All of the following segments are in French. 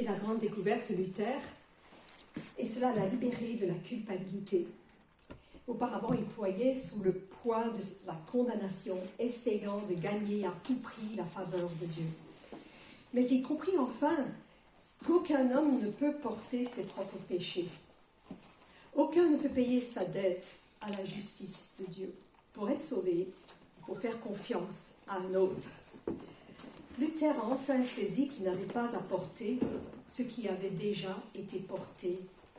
la grande découverte de Luther, et cela l'a libéré de la culpabilité. Auparavant, il croyait sous le poids de la condamnation, essayant de gagner à tout prix la faveur de Dieu. Mais il comprit enfin qu'aucun homme ne peut porter ses propres péchés. Aucun ne peut payer sa dette à la justice de Dieu. Pour être sauvé, il faut faire confiance à un autre. Luther a enfin saisi qu'il n'avait pas à porter ce qui avait déjà été porté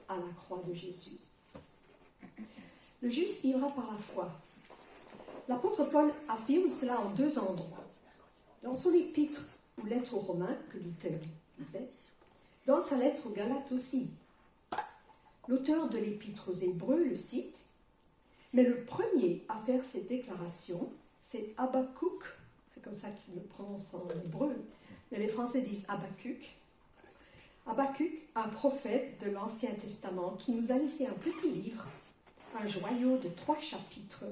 à la croix de Jésus. Le juste vivra par la foi. L'apôtre Paul affirme cela en 2 endroits. Dans son épître ou lettre aux Romains, que Luther lisait, dans sa lettre aux Galates aussi. L'auteur de l'épître aux Hébreux le cite, mais le premier à faire cette déclaration, c'est Habakkuk, c'est comme ça qu'il le prononce en hébreu, mais les Français disent Habakkuk. Habakkuk, un prophète de l'Ancien Testament qui nous a laissé un petit livre, un joyau de 3 chapitres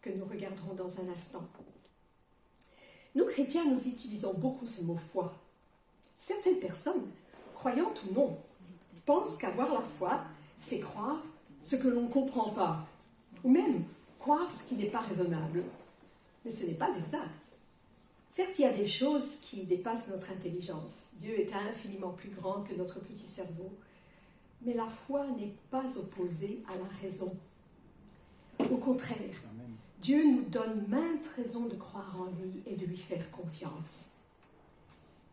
que nous regarderons dans un instant. Nous, chrétiens, nous utilisons beaucoup ce mot « foi ». Certaines personnes, croyantes ou non, pensent qu'avoir la foi, c'est croire ce que l'on ne comprend pas, ou même croire ce qui n'est pas raisonnable. Mais ce n'est pas exact. Certes, il y a des choses qui dépassent notre intelligence. Dieu est infiniment plus grand que notre petit cerveau. Mais la foi n'est pas opposée à la raison. Au contraire, Dieu nous donne maintes raisons de croire en lui et de lui faire confiance.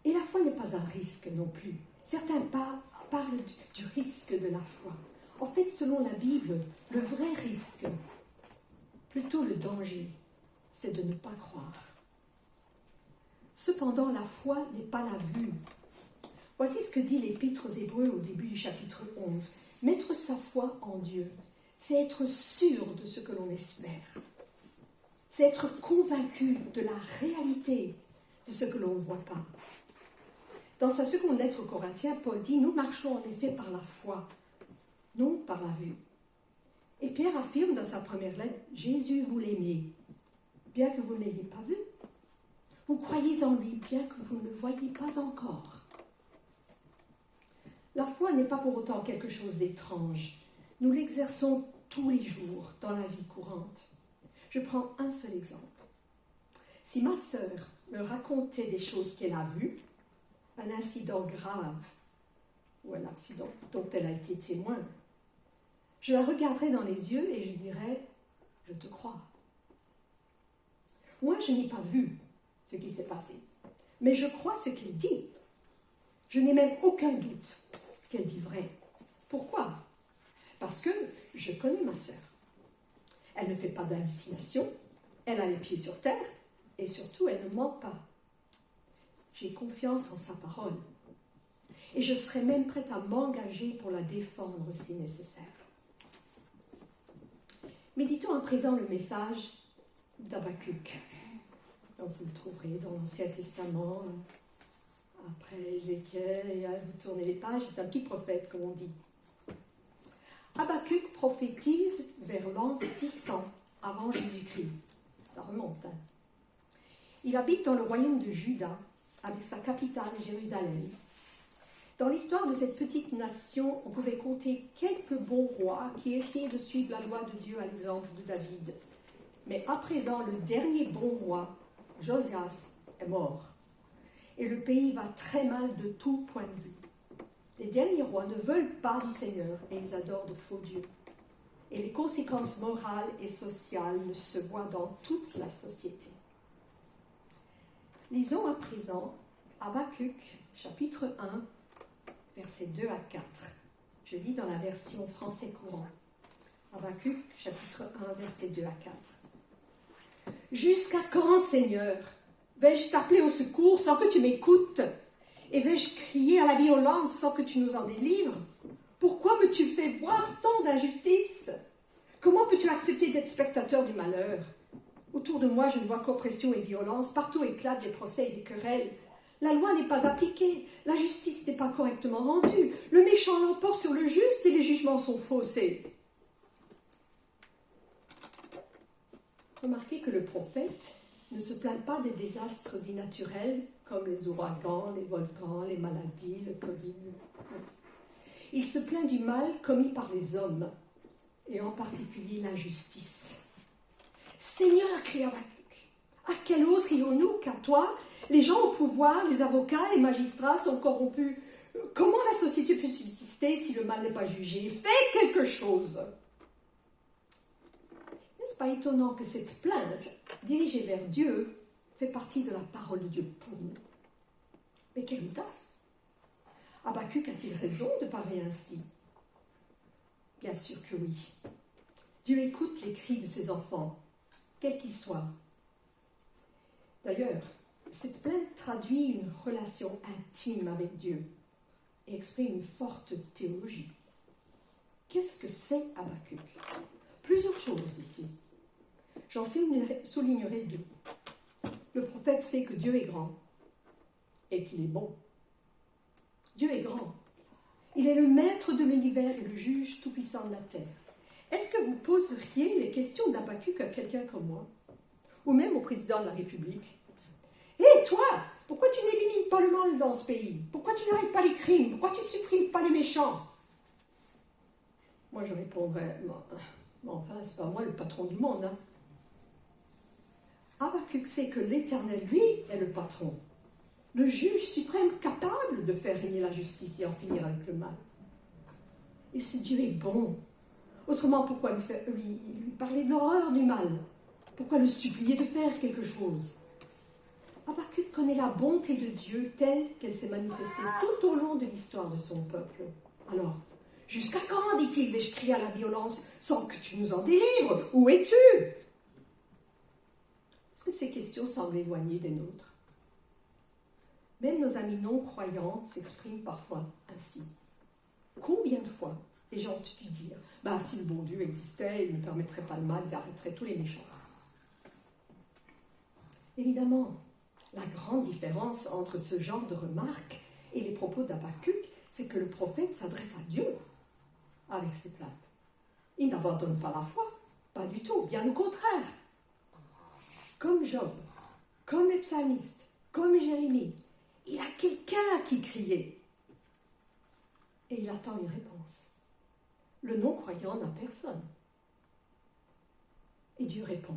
Et la foi n'est pas un risque non plus. Certains parlent du risque de la foi. En fait, selon la Bible, le vrai risque, plutôt le danger, c'est de ne pas croire. Cependant, la foi n'est pas la vue. Voici ce que dit l'Épître aux Hébreux au début du chapitre 11. Mettre sa foi en Dieu, c'est être sûr de ce que l'on espère. C'est être convaincu de la réalité de ce que l'on ne voit pas. Dans sa seconde lettre aux Corinthiens, Paul dit « Nous marchons en effet par la foi, non par la vue. » Et Pierre affirme dans sa première lettre « Jésus, vous l'aimez, bien que vous ne l'ayez pas vu. Vous croyez en lui, bien que vous ne le voyez pas encore. » La foi n'est pas pour autant quelque chose d'étrange. Nous l'exerçons tous les jours dans la vie courante. Je prends un seul exemple. Si ma sœur me racontait des choses qu'elle a vues, un incident grave ou un accident dont elle a été témoin, je la regarderai dans les yeux et je dirai « Je te crois ». Moi, je n'ai pas vu ce qui s'est passé, mais je crois ce qu'elle dit. Je n'ai même aucun doute qu'elle dit vrai. Pourquoi? Parce que je connais ma sœur. Elle ne fait pas d'hallucinations, elle a les pieds sur terre et surtout, elle ne ment pas. J'ai confiance en sa parole et je serai même prête à m'engager pour la défendre si nécessaire. Méditons à présent le message d'Habakkuk. Donc vous le trouverez dans l'Ancien Testament, après Ézéchiel, et vous tournez les pages, c'est un petit prophète, comme on dit. Habakkuk prophétise vers l'an 600 avant Jésus-Christ. Ça remonte. Il habite dans le royaume de Juda, avec sa capitale Jérusalem. Dans l'histoire de cette petite nation, on pouvait compter quelques bons rois qui essayaient de suivre la loi de Dieu à l'exemple de David. Mais à présent, le dernier bon roi, Josias, est mort. Et le pays va très mal de tout point de vue. Les derniers rois ne veulent pas du Seigneur et ils adorent de faux dieux. Et les conséquences morales et sociales se voient dans toute la société. Lisons à présent Habakkuk, chapitre 1, versets 2 à 4. Je lis dans la version français courant. Habakkuk, chapitre 1, versets 2 à 4. « Jusqu'à quand, Seigneur, vais-je t'appeler au secours sans que tu m'écoutes? Et vais-je crier à la violence sans que tu nous en délivres? Pourquoi me-tu fait voir tant d'injustice? Comment peux-tu accepter d'être spectateur du malheur? Autour de moi, je ne vois qu'oppression et violence. Partout éclatent des procès et des querelles. La loi n'est pas appliquée. La justice n'est pas correctement rendue. Le méchant l'emporte sur le juste et les jugements sont faussés. » Remarquez que le prophète ne se plaint pas des désastres dits naturels comme les ouragans, les volcans, les maladies, le Covid. Il se plaint du mal commis par les hommes, et en particulier l'injustice. Seigneur, crie Habakkuk, à quel autre irons-nous qu'à toi? Les gens au pouvoir, les avocats, les magistrats sont corrompus. Comment la société peut subsister si le mal n'est pas jugé? Fais quelque chose! N'est-ce pas étonnant que cette plainte, dirigée vers Dieu, fait partie de la parole de Dieu pour nous? Mais quelle audace! Habakkuk a-t-il raison de parler ainsi? Bien sûr que oui. Dieu écoute les cris de ses enfants, quels qu'ils soient. D'ailleurs, cette plainte traduit une relation intime avec Dieu et exprime une forte théologie. Qu'est-ce que c'est Habakkuk? Plusieurs choses ici. J'en soulignerai deux. Le prophète sait que Dieu est grand et qu'il est bon. Dieu est grand. Il est le maître de l'univers et le juge tout-puissant de la terre. Est-ce que vous poseriez les questions d'Habakkuk à quelqu'un comme moi? Ou même au président de la République? Hé, toi, pourquoi tu n'élimines pas le mal dans ce pays? Pourquoi tu n'arrêtes pas les crimes? Pourquoi tu ne supprimes pas les méchants? Moi, je répondrais, enfin, c'est pas moi le patron du monde. Hein. Habakkuk sait que l'Éternel, lui, est le patron. Le juge suprême capable de faire régner la justice et en finir avec le mal. Et ce Dieu est bon. Autrement, pourquoi lui parler de l'horreur du mal? Pourquoi le supplier de faire quelque chose? Habakkuk connaît la bonté de Dieu telle qu'elle s'est manifestée tout au long de l'histoire de son peuple. Alors, jusqu'à quand, dit-il, vais-je crier à la violence sans que tu nous en délivres? Où es-tu? Est-ce que ces questions semblent éloignées des nôtres? Même nos amis non-croyants s'expriment parfois ainsi. Combien de fois les gens ont-ils dire si le bon Dieu existait, il ne permettrait pas le mal, il arrêterait tous les méchants. Évidemment, la grande différence entre ce genre de remarques et les propos d'Habakkuk, c'est que le prophète s'adresse à Dieu avec ses plaintes. Il n'abandonne pas la foi, pas du tout, bien au contraire. Comme Job, comme les psalmistes, comme Jérémie, il a quelqu'un à qui crier. Et il attend une réponse. Le non-croyant n'a personne. Et Dieu répond.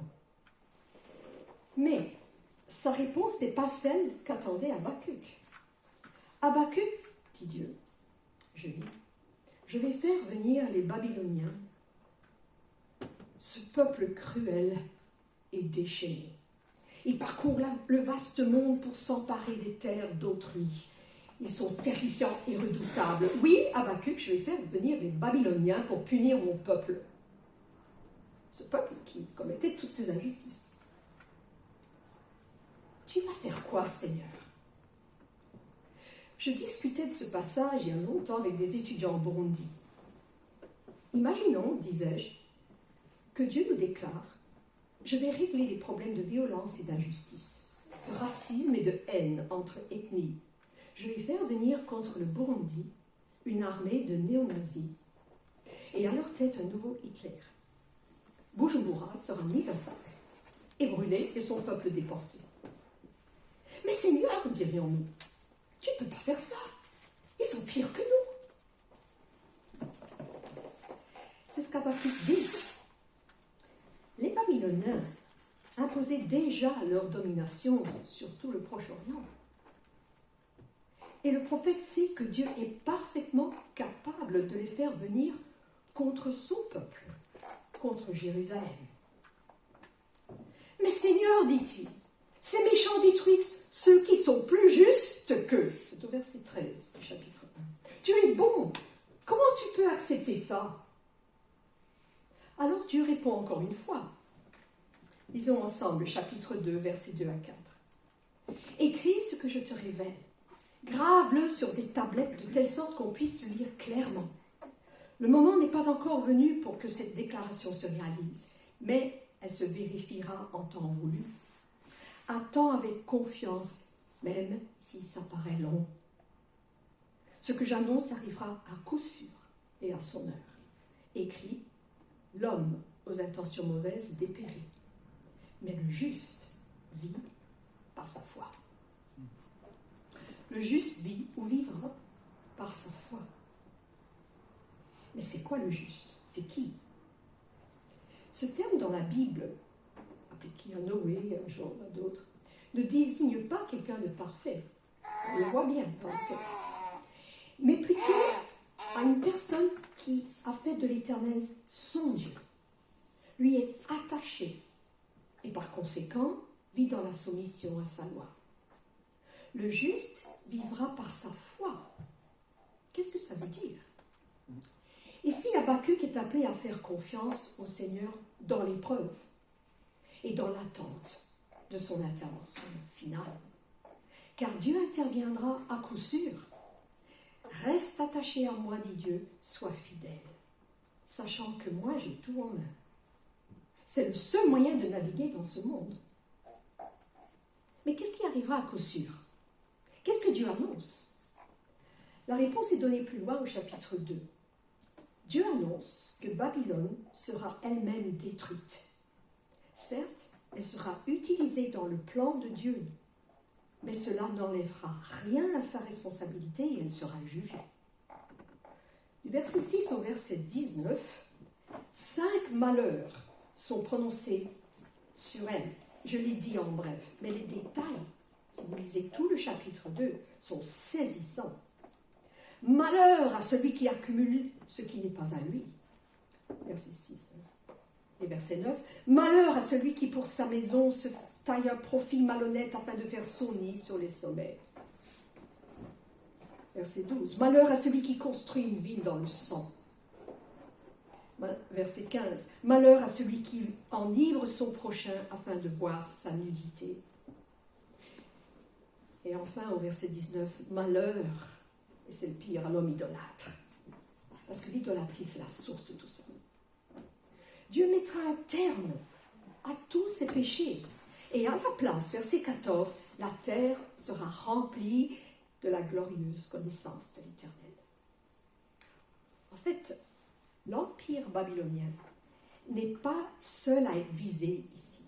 Mais sa réponse n'est pas celle qu'attendait Habakkuk. Habakkuk, dit Dieu, je vais faire venir les Babyloniens, ce peuple cruel et déchaîné. Ils parcourent le vaste monde pour s'emparer des terres d'autrui. Ils sont terrifiants et redoutables. Oui, Habakkuk, je vais faire venir les Babyloniens pour punir mon peuple. Ce peuple qui commettait toutes ces injustices. Tu vas faire quoi, Seigneur? Je discutais de ce passage il y a longtemps avec des étudiants au Burundi. Imaginons, disais-je, que Dieu nous déclare: je vais régler les problèmes de violence et d'injustice, de racisme et de haine entre ethnies. Je vais faire venir contre le Burundi une armée de néo-nazis et à leur tête un nouveau Hitler. Bujumbura sera mise à sac et brûlée et son peuple déporté. Mais Seigneur, dirions-nous, tu ne peux pas faire ça. Ils sont pires que nous. C'est ce qu'Habakkuk dit. Les Babyloniens imposaient déjà leur domination sur tout le Proche-Orient. Et le prophète sait que Dieu est parfaitement capable de les faire venir contre son peuple, contre Jérusalem. Mais Seigneur, dit-il, ces méchants détruisent ceux qui sont plus justes qu'eux. C'est au verset 13 du chapitre 1. Tu es bon. Comment tu peux accepter ça? Alors Dieu répond encore une fois. Lisons ensemble le chapitre 2, versets 2 à 4. Écris ce que je te révèle. Grave-le sur des tablettes de telle sorte qu'on puisse le lire clairement. Le moment n'est pas encore venu pour que cette déclaration se réalise, mais elle se vérifiera en temps voulu. Attends avec confiance, même si ça paraît long. Ce que j'annonce arrivera à coup sûr et à son heure. Écrit, l'homme aux intentions mauvaises dépérit, mais le juste vit par sa foi. Le juste vit ou vivra par sa foi. Mais c'est quoi le juste? C'est qui? Ce terme dans la Bible, appliqué à Noé, à Job, à d'autres, ne désigne pas quelqu'un de parfait. On le voit bien dans le texte. Mais plutôt à une personne qui a fait de l'Éternel son Dieu, lui est attaché et par conséquent vit dans la soumission à sa loi. Le juste vivra par sa foi. Qu'est-ce que ça veut dire? Ici, Habakkuk est appelé à faire confiance au Seigneur dans l'épreuve et dans l'attente de son intervention finale. Car Dieu interviendra à coup sûr. Reste attaché à moi, dit Dieu, sois fidèle, sachant que moi j'ai tout en main. C'est le seul moyen de naviguer dans ce monde. Mais qu'est-ce qui arrivera à coup sûr? Qu'est-ce que Dieu annonce? La réponse est donnée plus loin au chapitre 2. Dieu annonce que Babylone sera elle-même détruite. Certes, elle sera utilisée dans le plan de Dieu, mais cela n'enlèvera rien à sa responsabilité et elle sera jugée. Du verset 6 au verset 19, 5 malheurs sont prononcés sur elle. Je l'ai dit en bref, mais les détails, si vous lisez tout le chapitre 2, sont saisissants. Malheur à celui qui accumule ce qui n'est pas à lui. Verset 6. Et verset 9. Malheur à celui qui pour sa maison se taille un profit malhonnête afin de faire son nid sur les sommets. Verset 12. Malheur à celui qui construit une ville dans le sang. Verset 15. Malheur à celui qui enivre son prochain afin de voir sa nudité. Et enfin, au verset 19, malheur, et c'est le pire, à l'homme idolâtre. Parce que l'idolâtrie, c'est la source de tout ça. Dieu mettra un terme à tous ces péchés. Et à la place, verset 14, la terre sera remplie de la glorieuse connaissance de l'Éternel. En fait, l'empire babylonien n'est pas seul à être visé ici.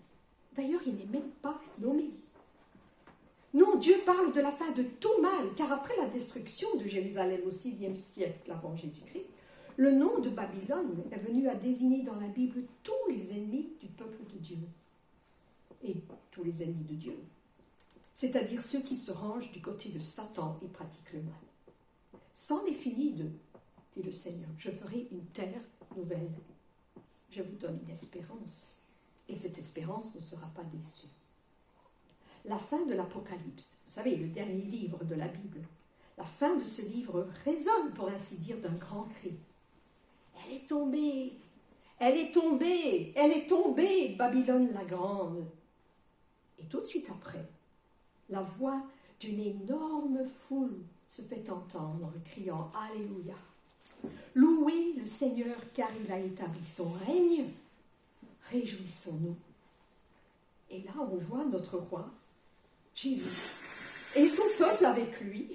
D'ailleurs, il n'est même pas nommé. Non, Dieu parle de la fin de tout mal, car après la destruction de Jérusalem au VIe siècle avant Jésus-Christ, le nom de Babylone est venu à désigner dans la Bible tous les ennemis du peuple de Dieu et tous les ennemis de Dieu, c'est-à-dire ceux qui se rangent du côté de Satan et pratiquent le mal. C'en est fini d'eux, dit le Seigneur. Je ferai une terre nouvelle. Je vous donne une espérance, et cette espérance ne sera pas déçue. La fin de l'Apocalypse, vous savez, le dernier livre de la Bible, la fin de ce livre résonne, pour ainsi dire, d'un grand cri. Elle est tombée, elle est tombée, elle est tombée, Babylone la grande. Et tout de suite après, la voix d'une énorme foule se fait entendre, criant « Alléluia ! Louez le Seigneur, car il a établi son règne. Réjouissons-nous. » Et là, on voit notre roi, Jésus, et son peuple avec lui.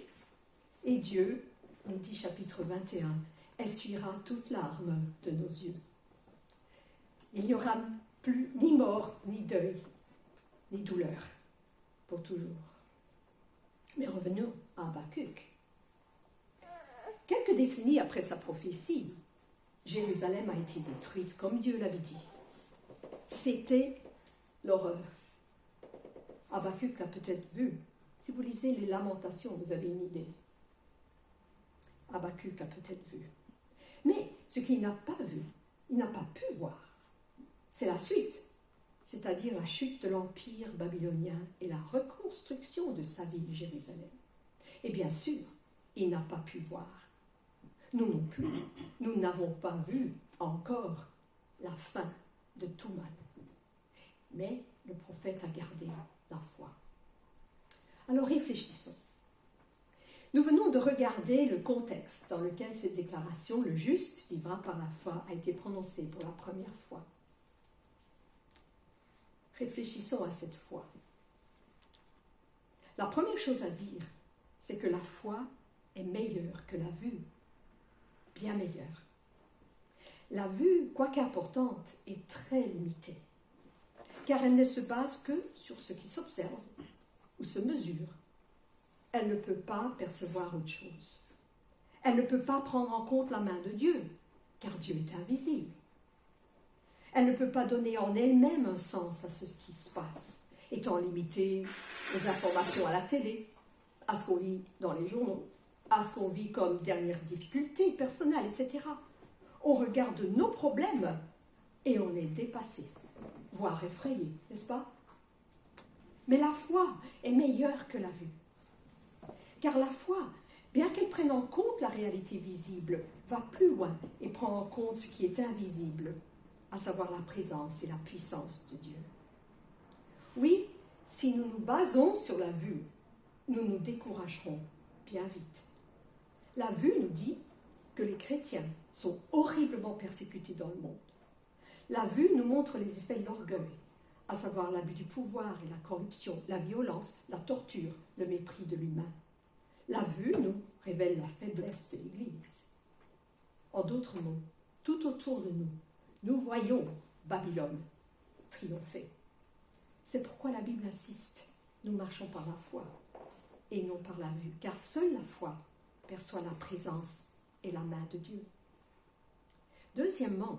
Et Dieu, nous dit chapitre 21, essuiera toute larme de nos yeux. Il n'y aura plus ni mort, ni deuil, ni douleur, pour toujours. Mais revenons à Habakkuk. Quelques décennies après sa prophétie, Jérusalem a été détruite comme Dieu l'avait dit. C'était l'horreur. Habakkuk l'a peut-être vu. Si vous lisez les Lamentations, vous avez une idée. Habakkuk l'a peut-être vu. Mais ce qu'il n'a pas vu, il n'a pas pu voir, c'est la suite, c'est-à-dire la chute de l'empire babylonien et la reconstruction de sa ville, Jérusalem. Et bien sûr, il n'a pas pu voir. Nous non plus, nous n'avons pas vu encore la fin de tout mal. Mais le prophète a gardé la foi. Alors réfléchissons. Nous venons de regarder le contexte dans lequel cette déclaration, le juste vivra par la foi, a été prononcée pour la première fois. Réfléchissons à cette foi. La première chose à dire, c'est que la foi est meilleure que la vue, bien meilleure. La vue, quoique importante, est très limitée, car elle ne se base que sur ce qui s'observe ou se mesure. Elle ne peut pas percevoir autre chose. Elle ne peut pas prendre en compte la main de Dieu, car Dieu est invisible. Elle ne peut pas donner en elle-même un sens à ce qui se passe, étant limitée aux informations à la télé, à ce qu'on lit dans les journaux, à ce qu'on vit comme dernière difficulté personnelle, etc. On regarde nos problèmes et on est dépassé, voire effrayé, n'est-ce pas? Mais la foi est meilleure que la vue. Car la foi, bien qu'elle prenne en compte la réalité visible, va plus loin et prend en compte ce qui est invisible, à savoir la présence et la puissance de Dieu. Oui, si nous nous basons sur la vue, nous nous découragerons bien vite. La vue nous dit que les chrétiens sont horriblement persécutés dans le monde. La vue nous montre les effets de l'orgueil, à savoir l'abus du pouvoir et la corruption, la violence, la torture, le mépris de l'humain. La vue nous révèle la faiblesse de l'Église. En d'autres mots, tout autour de nous, nous voyons Babylone triompher. C'est pourquoi la Bible insiste, nous marchons par la foi et non par la vue, car seule la foi perçoit la présence et la main de Dieu. Deuxièmement,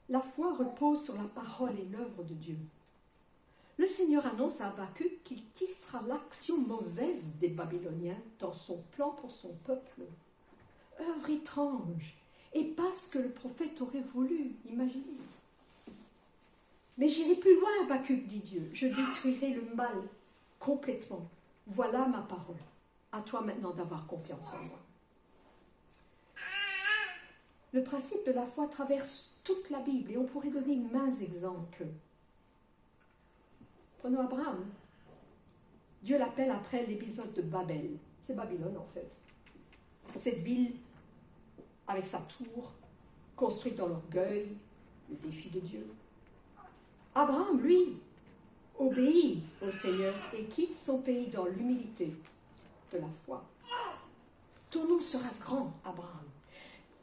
la foi repose sur la parole et l'œuvre de Dieu. Le Seigneur annonce à Habacuc qu'il tissera l'action mauvaise des Babyloniens dans son plan pour son peuple. Œuvre étrange, et pas ce que le prophète aurait voulu, imaginez. Mais j'irai plus loin, Habacuc, dit Dieu, je détruirai le mal complètement. Voilà ma parole. À toi maintenant d'avoir confiance en moi. Le principe de la foi traverse toute la Bible et on pourrait donner maints exemples. Prenons Abraham. Dieu l'appelle après l'épisode de Babel. C'est Babylone en fait. Cette ville avec sa tour, construite dans l'orgueil, le défi de Dieu. Abraham, lui, obéit au Seigneur et quitte son pays dans l'humilité de la foi. Ton nom sera grand, Abraham,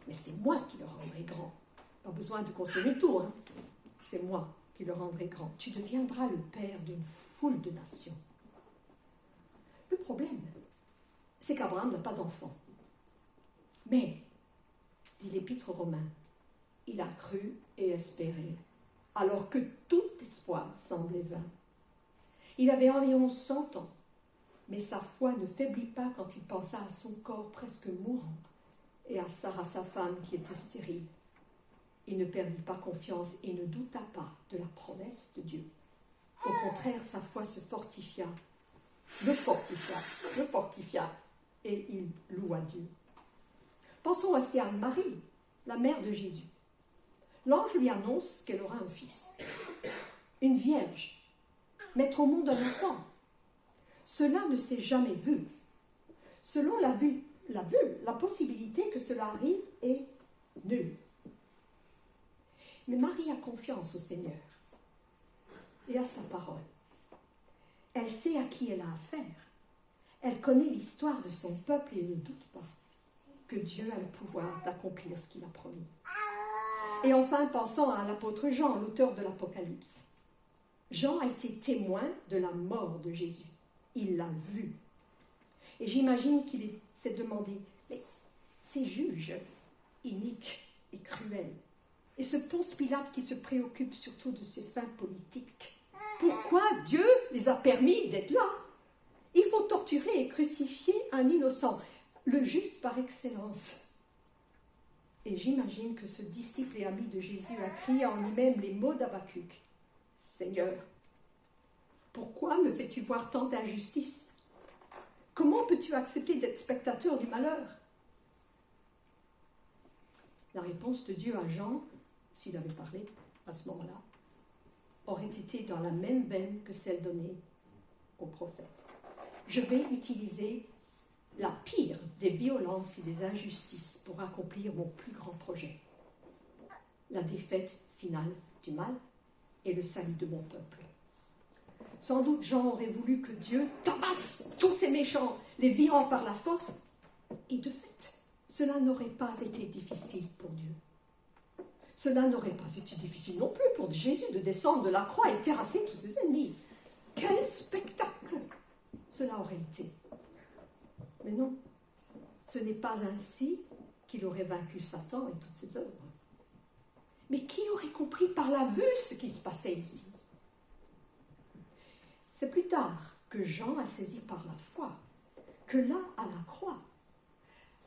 mais c'est moi qui le rendrai grand. Pas besoin de construire une tour, hein. C'est moi qui le rendrai grand. Tu deviendras le père d'une foule de nations. Le problème, c'est qu'Abraham n'a pas d'enfant. Mais, dit l'Épître aux Romains, il a cru et espéré, alors que tout espoir semblait vain. Il avait environ 100 ans, mais sa foi ne faiblit pas quand il pensa à son corps presque mourant et à Sarah, sa femme, qui était stérile. Il ne perdit pas confiance et ne douta pas de la promesse de Dieu. Au contraire, sa foi se fortifia, le fortifia, et il loua Dieu. Pensons aussi à Marie, la mère de Jésus. L'ange lui annonce qu'elle aura un fils, une vierge, mettre au monde un enfant. Cela ne s'est jamais vu. Selon la possibilité que cela arrive est nulle. Mais Marie a confiance au Seigneur et à sa parole. Elle sait à qui elle a affaire. Elle connaît l'histoire de son peuple et ne doute pas que Dieu a le pouvoir d'accomplir ce qu'il a promis. Et enfin, pensons à l'apôtre Jean, l'auteur de l'Apocalypse. Jean a été témoin de la mort de Jésus. Il l'a vu. Et j'imagine qu'il s'est demandé, mais ces juges iniques et cruels, et ce Ponce Pilate qui se préoccupe surtout de ses fins politiques, pourquoi Dieu les a permis d'être là? Il faut torturer et crucifier un innocent, le juste par excellence. Et j'imagine que ce disciple et ami de Jésus a crié en lui-même les mots d'Habacuc. « Seigneur, pourquoi me fais-tu voir tant d'injustice? Comment peux-tu accepter d'être spectateur du malheur ?» La réponse de Dieu à Jean, s'il avait parlé à ce moment-là, aurait été dans la même veine que celle donnée au prophète. Je vais utiliser la pire des violences et des injustices pour accomplir mon plus grand projet. La défaite finale du mal et le salut de mon peuple. Sans doute Jean aurait voulu que Dieu tabasse tous ces méchants, les virant par la force, et de fait, cela n'aurait pas été difficile pour Dieu. Cela n'aurait pas été difficile non plus pour Jésus de descendre de la croix et terrasser tous ses ennemis. Quel spectacle cela aurait été. Mais non, ce n'est pas ainsi qu'il aurait vaincu Satan et toutes ses œuvres. Mais qui aurait compris par la vue ce qui se passait ici? C'est plus tard que Jean a saisi par la foi que là, à la croix,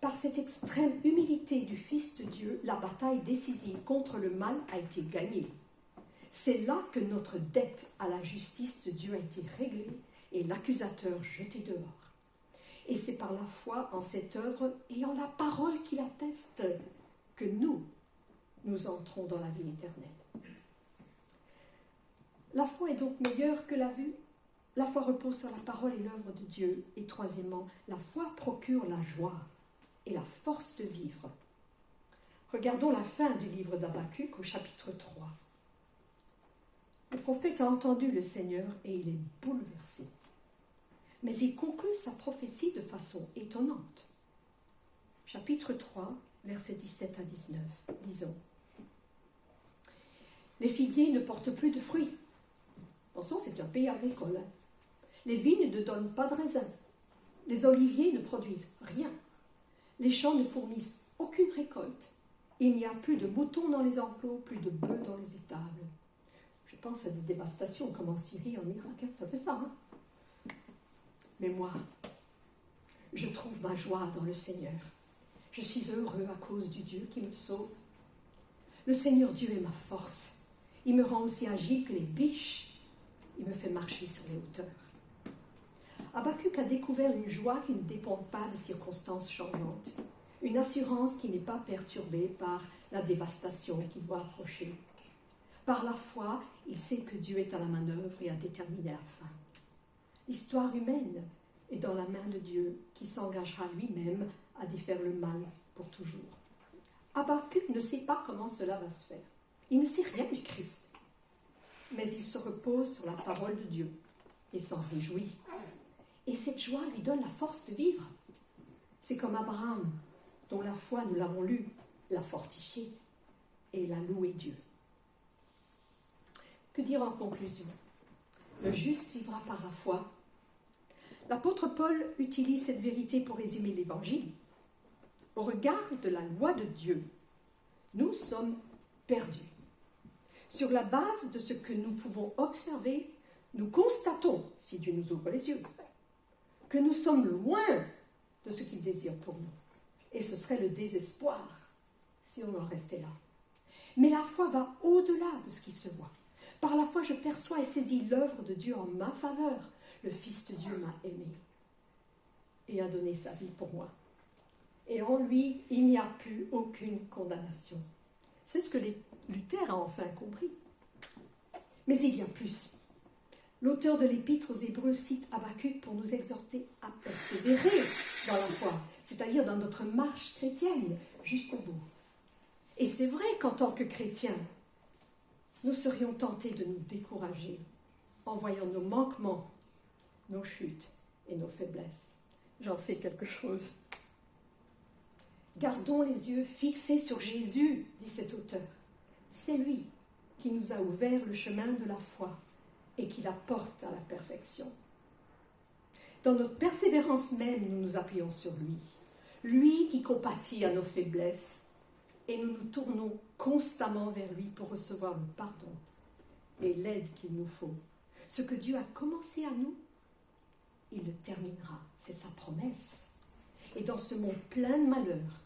par cette extrême humilité du Fils de Dieu, la bataille décisive contre le mal a été gagnée. C'est là que notre dette à la justice de Dieu a été réglée et l'accusateur jeté dehors. Et c'est par la foi en cette œuvre et en la parole qui l'atteste que nous entrons dans la vie éternelle. La foi est donc meilleure que la vue. La foi repose sur la parole et l'œuvre de Dieu. Et troisièmement, la foi procure la joie et la force de vivre. Regardons la fin du livre d'Habakkuk au chapitre 3. Le prophète a entendu le Seigneur et il est bouleversé. Mais il conclut sa prophétie de façon étonnante. Chapitre 3, versets 17 à 19. Lisons. Les figuiers ne portent plus de fruits. Attention, c'est un pays agricole. Les vignes ne donnent pas de raisins. Les oliviers ne produisent rien. Les champs ne fournissent aucune récolte. Il n'y a plus de moutons dans les enclos, plus de bœufs dans les étables. Je pense à des dévastations comme en Syrie, en Irak. Ça fait ça, hein? Mais moi, je trouve ma joie dans le Seigneur. Je suis heureux à cause du Dieu qui me sauve. Le Seigneur Dieu est ma force. Il me rend aussi agile que les biches. Il me fait marcher sur les hauteurs. Habakkuk a découvert une joie qui ne dépend pas des circonstances changeantes. Une assurance qui n'est pas perturbée par la dévastation qu'il voit approcher. Par la foi, il sait que Dieu est à la manœuvre et a déterminé la fin. L'histoire humaine est dans la main de Dieu qui s'engagera lui-même à défaire le mal pour toujours. Habakkuk ne sait pas comment cela va se faire. Il ne sait rien du Christ. Mais il se repose sur la parole de Dieu et s'en réjouit. Et cette joie lui donne la force de vivre. C'est comme Abraham, dont la foi, nous l'avons lu, l'a fortifié et il a loué Dieu. Que dire en conclusion? Le juste vivra par la foi. L'apôtre Paul utilise cette vérité pour résumer l'Évangile. Au regard de la loi de Dieu, nous sommes perdus. Sur la base de ce que nous pouvons observer, nous constatons, si Dieu nous ouvre les yeux, que nous sommes loin de ce qu'il désire pour nous. Et ce serait le désespoir si on en restait là. Mais la foi va au-delà de ce qui se voit. Par la foi, je perçois et saisis l'œuvre de Dieu en ma faveur. Le Fils de Dieu m'a aimé et a donné sa vie pour moi. Et en lui, il n'y a plus aucune condamnation. C'est ce que Luther a enfin compris. Mais il y a plus. L'auteur de l'Épître aux Hébreux cite Habakkuk pour nous exhorter à persévérer dans la foi, c'est-à-dire dans notre marche chrétienne jusqu'au bout. Et c'est vrai qu'en tant que chrétiens, nous serions tentés de nous décourager en voyant nos manquements, nos chutes et nos faiblesses. J'en sais quelque chose. Gardons les yeux fixés sur Jésus, dit cet auteur. C'est lui qui nous a ouvert le chemin de la foi et qui la porte à la perfection. Dans notre persévérance même, nous nous appuyons sur lui. Lui qui compatit à nos faiblesses et nous nous tournons constamment vers lui pour recevoir le pardon et l'aide qu'il nous faut. Ce que Dieu a commencé à nous, il le terminera. C'est sa promesse. Et dans ce monde plein de malheurs,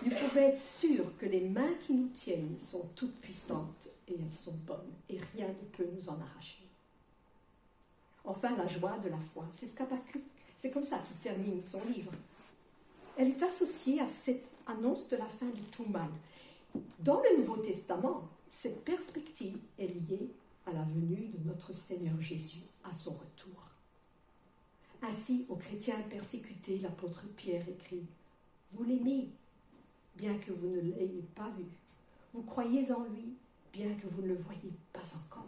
nous pouvons être sûrs que les mains qui nous tiennent sont toutes puissantes et elles sont bonnes et rien ne peut nous en arracher. Enfin, la joie de la foi, c'est ce qu'Habakkuk, c'est comme ça qu'il termine son livre. Elle est associée à cette annonce de la fin de tout mal. Dans le Nouveau Testament, cette perspective est liée à la venue de notre Seigneur Jésus à son retour. Ainsi, aux chrétiens persécutés, l'apôtre Pierre écrit « Vous l'aimez, bien que vous ne l'ayez pas vu. Vous croyez en lui, bien que vous ne le voyez pas encore.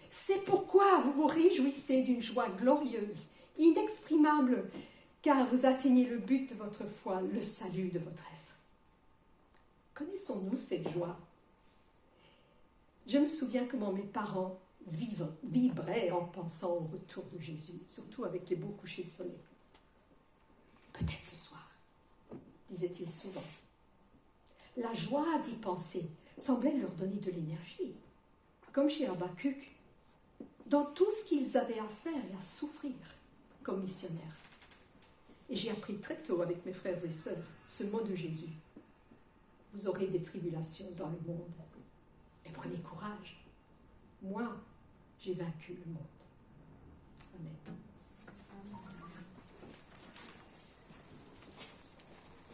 C'est pourquoi vous vous réjouissez d'une joie glorieuse, inexprimable, car vous atteignez le but de votre foi, le salut de votre être. » Connaissons-nous cette joie Je me souviens comment mes parents vibraient en pensant au retour de Jésus, surtout avec les beaux couchers de soleil. Peut-être ce soir, disait-il souvent. La joie d'y penser semblait leur donner de l'énergie, comme chez Habakkuk, dans tout ce qu'ils avaient à faire et à souffrir comme missionnaires. Et j'ai appris très tôt avec mes frères et sœurs ce mot de Jésus. Vous aurez des tribulations dans le monde, mais prenez courage. Moi, j'ai vaincu le monde. Amen.